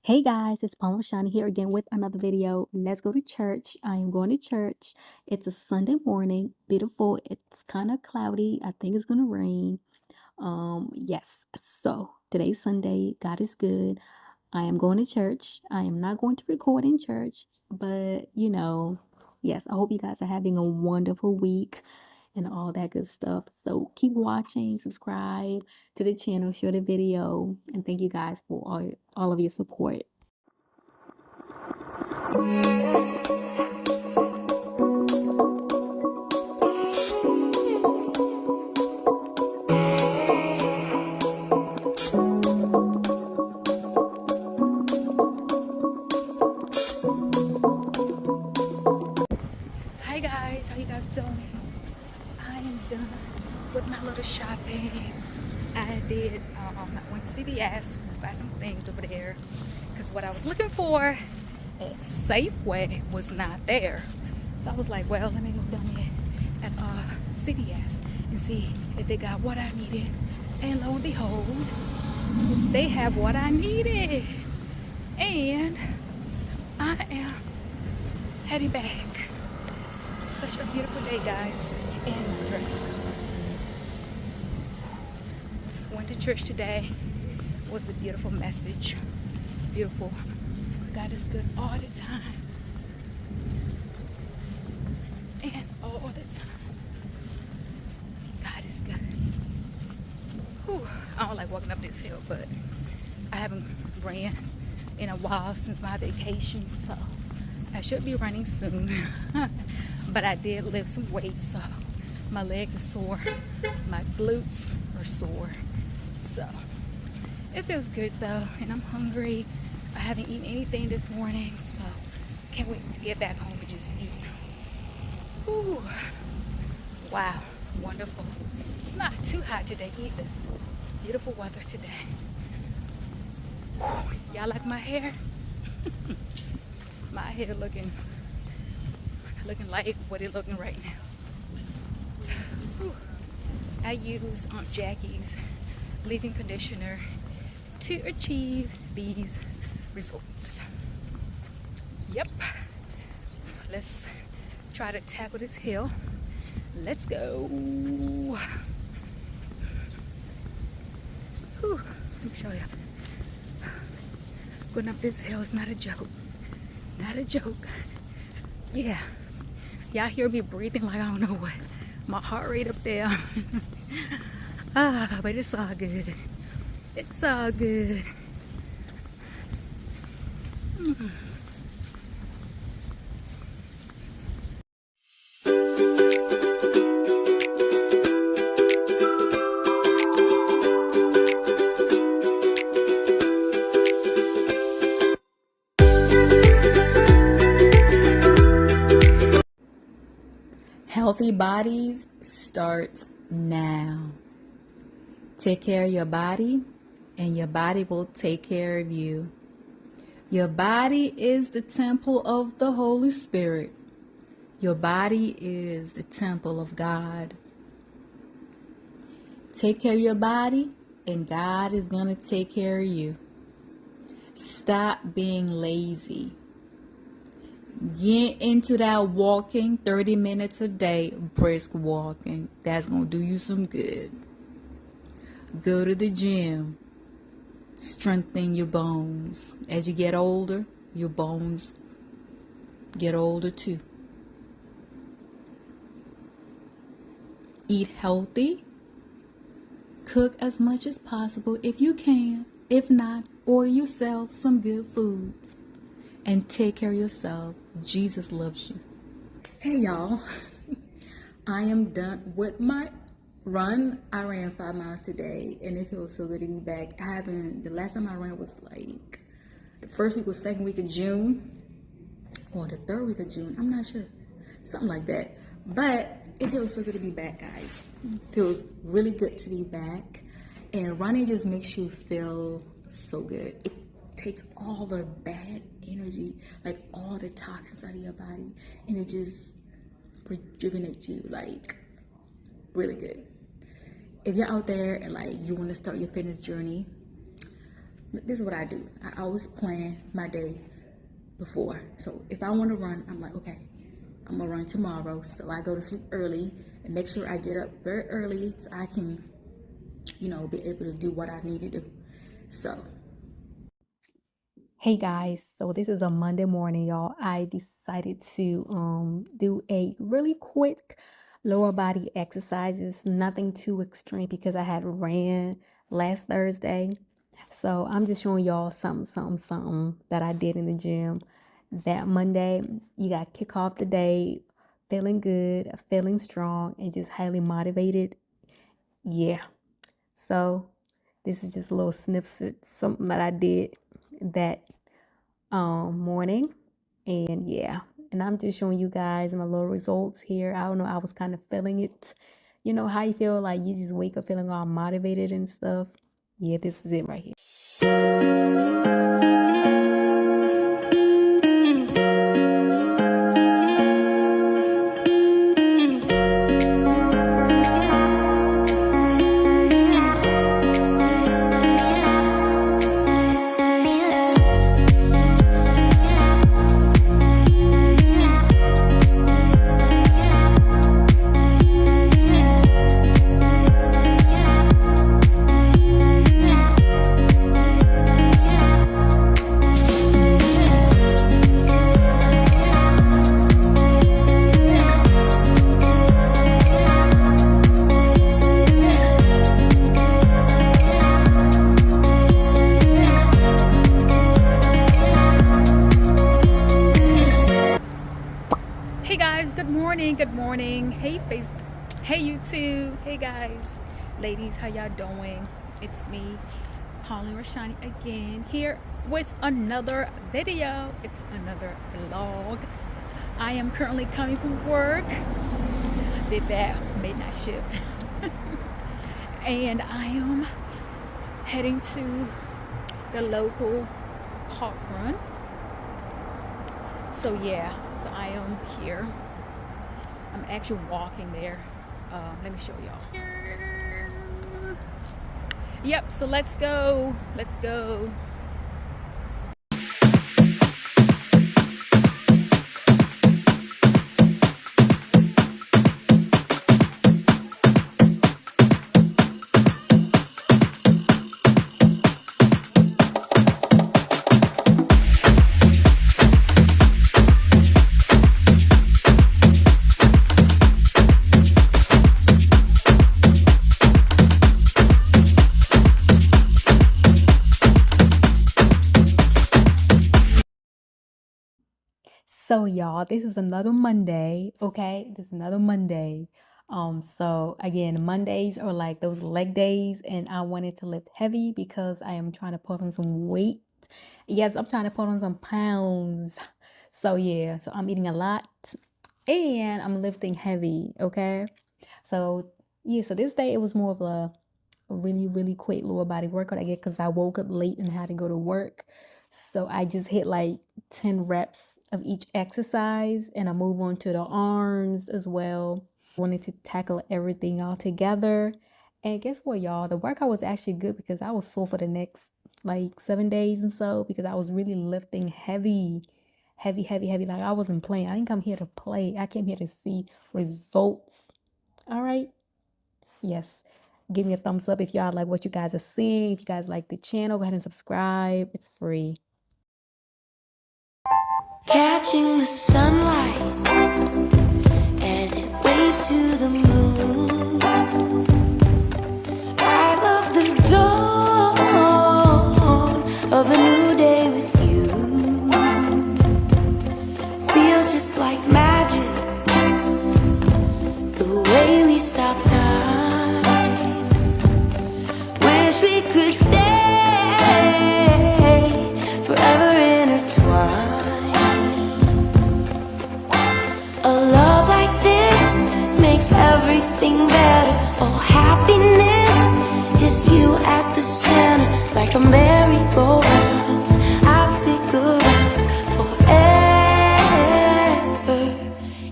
Hey guys, it's Shani here again with another video. Let's go to church. I am going to church. It's a Sunday morning, beautiful. It's kind of cloudy. I think it's gonna rain. Yes. So today's Sunday. God is good. I am going to church. I am not going to record in church, but yes, I hope you guys are having a wonderful week and all that good stuff. So keep watching, subscribe to the channel, share the video, and thank you guys for all of your support. Hi guys, how you guys doing? I am done with my little shopping. I went to CVS, buy some things over there because what I was looking for at Safeway was not there. So I was like, well, let me go down here at CVS and see if they got what I needed. And lo and behold, they have what I needed. And I am heading back. Such a beautiful day, guys, and my dress is gone. Went to church today. Was a beautiful message. Beautiful. God is good all the time. And all the time. God is good. Whew. I don't like walking up this hill, but I haven't ran in a while since my vacation, so I should be running soon. But I did lift some weight, so my legs are sore, my glutes are sore. So it feels good though, and I'm hungry. I haven't eaten anything this morning, so can't wait to get back home and just eat. Ooh, wow, wonderful. It's not too hot today either. Beautiful weather today. Y'all like my hair? My hair looking like what it's looking right now. Whew. I use Aunt Jackie's leave-in conditioner to achieve these results. Yep. Let's try to tackle this hill. Let's go. Whew. Let me show you. Going up this hill is not a joke. Not a joke. Yeah. Y'all hear me breathing like I don't know what. My heart rate up there. But it's all good. It's all good. Healthy bodies starts now. Take care of your body, and your body will take care of you. Your body is the temple of the Holy Spirit. Your body is the temple of God. Take care of your body, and God is going to take care of you. Stop being lazy. Get into that walking 30 minutes a day, brisk walking. That's going to do you some good. Go to the gym. Strengthen your bones. As you get older, your bones get older too. Eat healthy. Cook as much as possible if you can. If not, order yourself some good food. And take care of yourself. Jesus loves you. Hey y'all. I am done with my run. I ran 5 miles today and it feels so good to be back. The last time I ran was like the first week or second week of June or the third week of June. I'm not sure. Something like that. But it feels so good to be back, guys. It feels really good to be back. And running just makes you feel so good. It takes all the bad energy, like all the toxins out of your body, and it just rejuvenates you, like really good. If you're out there and like you want to start your fitness journey, this is what I do. I always plan my day before. So if I want to run, I'm like, okay, I'm gonna run tomorrow. So I go to sleep early and make sure I get up very early so I can, be able to do what I need to do. So Hey guys, so this is a Monday morning, y'all. I decided to do a really quick lower body exercises, nothing too extreme because I had ran last Thursday. So I'm just showing y'all something that I did in the gym that Monday. You got to kick off the day feeling good, feeling strong, and just highly motivated. Yeah. So this is just a little snippet, something that I did that morning. And yeah, and I'm just showing you guys my little results here. I don't know, I was kind of feeling it. You know how you feel like you just wake up feeling all motivated and stuff. Yeah, this is it right here. Hey guys, good morning. Hey hey YouTube. Hey guys, ladies, how y'all doing? It's me, Naturally-Roshani, again here with another video. It's another vlog. I am currently coming from work. Did that midnight shift. And I am heading to the local park run. So yeah, so I am here. I'm actually walking there. Let me show y'all. Yep, so let's go. So y'all, this is another Monday, okay? This is another Monday. So again, Mondays are like those leg days, and I wanted to lift heavy because I am trying to put on some weight. Yes, I'm trying to put on some pounds. So yeah, so I'm eating a lot and I'm lifting heavy, okay? So yeah, so this day it was more of a really quick lower body workout I get because I woke up late and had to go to work. So I just hit like 10 reps of each exercise and I move on to the arms as well. I wanted to tackle everything all together. And guess what, y'all? The workout was actually good because I was sore for the next like 7 days and so because I was really lifting heavy. Like I wasn't playing. I didn't come here to play. I came here to see results. All right. Yes. Give me a thumbs up if y'all like what you guys are seeing. If you guys like the channel, go ahead and subscribe. It's free. Catching the sunlight as it waves to the moon. I love the dawn of a new day with you. Feels just like magic, the way we stop time. Wish we could stay forever intertwined. Everything better. Oh, happiness is you at the center, like a merry-go-round. I'll stick around forever.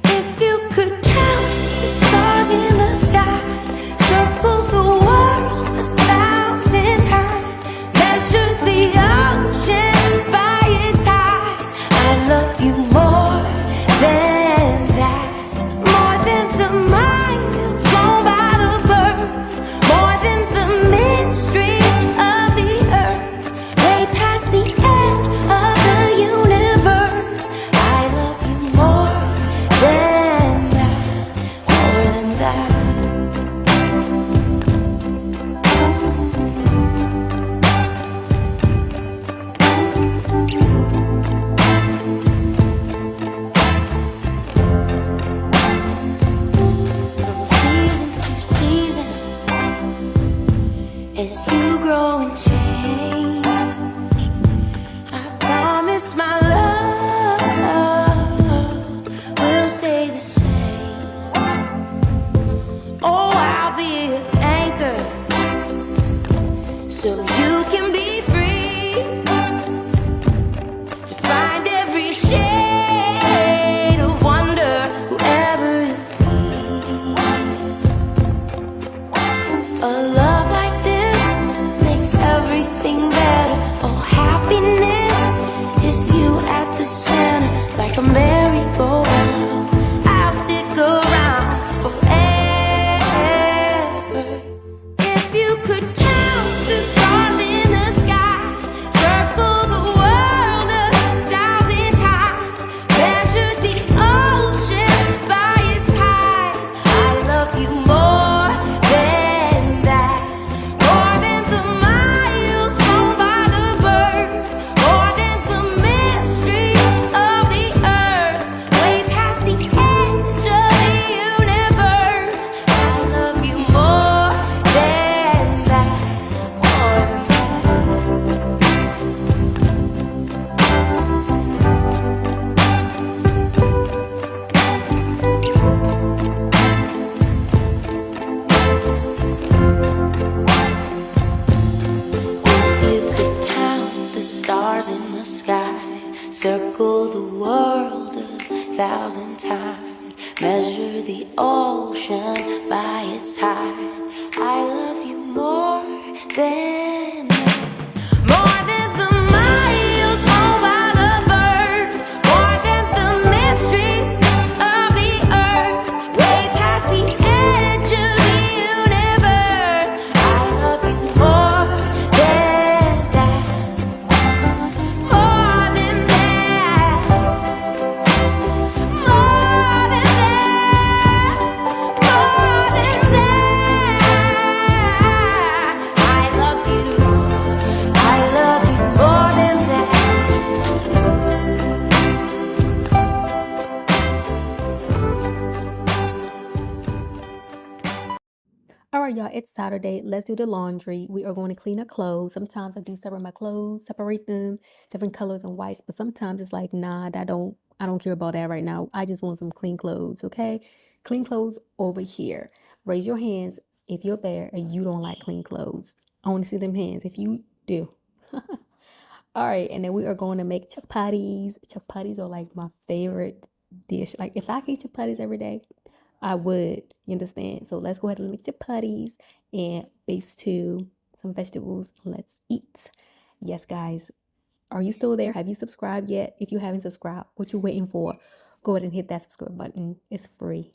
If you could count the stars in the sky, circle the world 1,000 times, measure the you can be free to find every shade of wonder, whoever you be. A love like this makes everything better. Oh, happiness is you at the center, like a merry-go-round. I'll stick around forever. If you could count the stars in the sky, circle the world 1,000 times, measure the ocean by its tides, I love you more than that. More than the miles flown by the birds, more than the mystery of the earth, way past the edge of the universe, I love you more than that, more than If you could count the stars in the sky, circle the world 1,000 times, measure the ocean by its tides, I love you more than that. More than the miles flown by the birds, more than the mysteries of the earth, way past the edge of the universe, I love you more than that. More than that. More than that. More than that. I love you. I love you more than that. All right, y'all, it's Saturday. Let's do the laundry. We are going to clean our clothes. Sometimes I do separate my clothes, separate them, different colors and whites, but sometimes it's like, nah, I don't care about that right now. I just want some clean clothes, okay? Clean clothes over here. Raise your hands if you're there and you don't like clean clothes. I want to see them hands if you do. All right, and then we are going to make chapatis. Chapatis are like my favorite dish. Like if I could eat chapatis every day, I would. You understand? So let's go ahead and make chapatis and base to some vegetables. Let's eat. Yes, guys. Are you still there? Have you subscribed yet? If you haven't subscribed, what you waiting for? Go ahead and hit that subscribe button. It's free.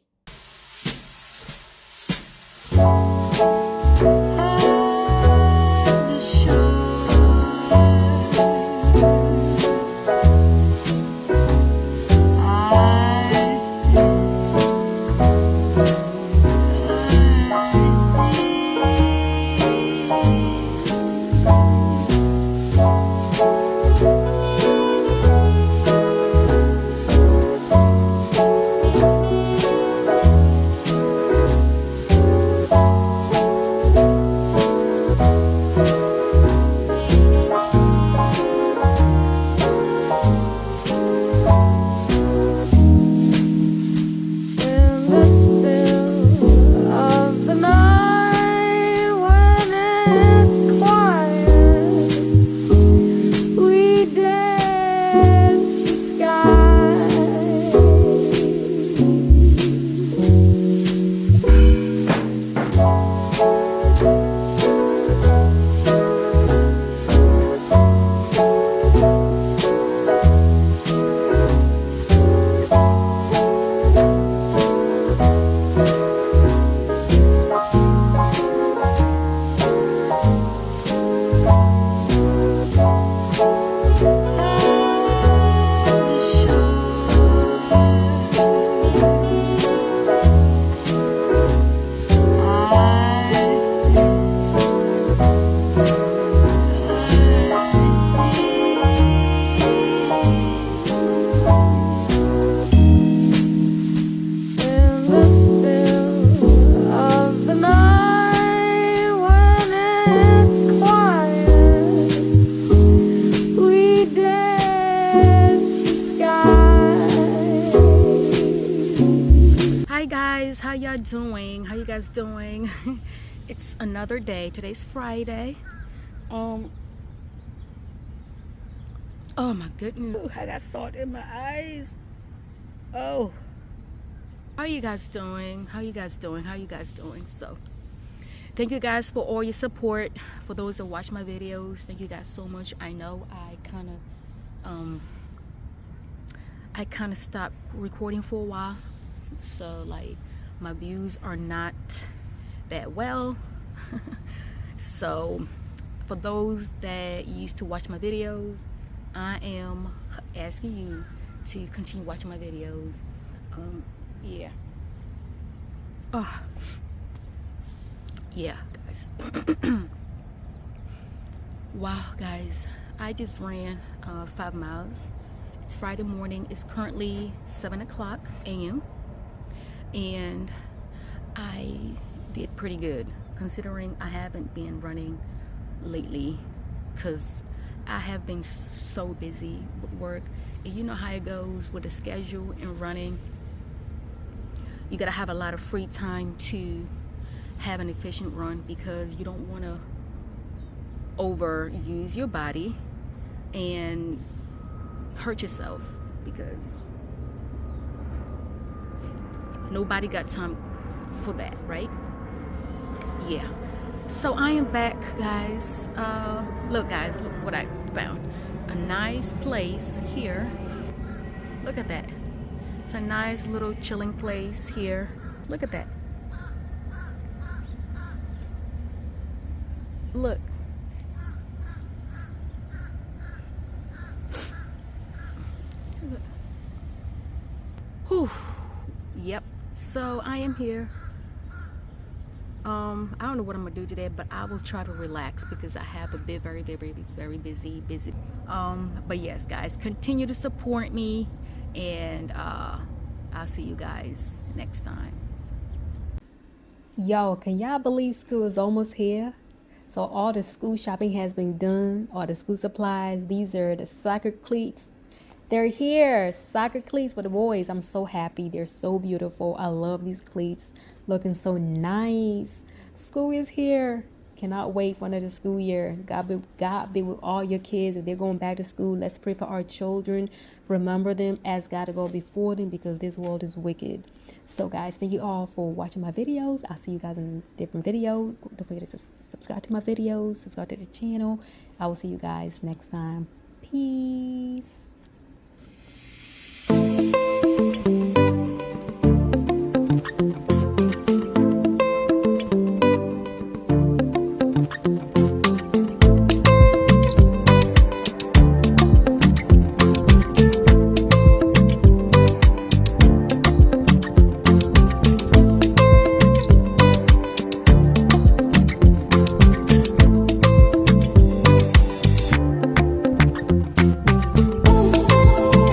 doing? How you guys doing? It's another day. Today's Friday. Oh my goodness. Ooh, I got salt in my eyes. Oh. How you guys doing? How you guys doing? How you guys doing? So, thank you guys for all your support. For those that watch my videos, thank you guys so much. I know I kind of stopped recording for a while. So like my views are not that well. So for those that used to watch my videos, I am asking you to continue watching my videos. Yeah. Oh. Yeah, guys. Wow, guys. I just ran 5 miles. It's Friday morning. It's currently 7 o'clock a.m. And I did pretty good considering I haven't been running lately because I have been so busy with work. And you know how it goes with the schedule and running. You gotta have a lot of free time to have an efficient run because you don't want to overuse your body and hurt yourself because nobody got time for that, right? Yeah. So I am back, guys. Look guys, look what I found. A nice place here. Look at that. It's a nice little chilling place here. Look at that. Look. Whew. Yep. So I am here. I don't know what I'm gonna do today, but I will try to relax because I have a bit very busy. But yes, guys, continue to support me, and I'll see you guys next time. Yo, can y'all believe school is almost here? So all the school shopping has been done, all the school supplies. These are the soccer cleats. They're here, soccer cleats for the boys. I'm so happy. They're so beautiful. I love these cleats, looking so nice. School is here. Cannot wait for another school year. God be with all your kids. If they're going back to school, let's pray for our children. Remember them, ask God to go before them because this world is wicked. So guys, thank you all for watching my videos. I'll see you guys in a different video. Don't forget to subscribe to my videos, subscribe to the channel. I will see you guys next time. Peace.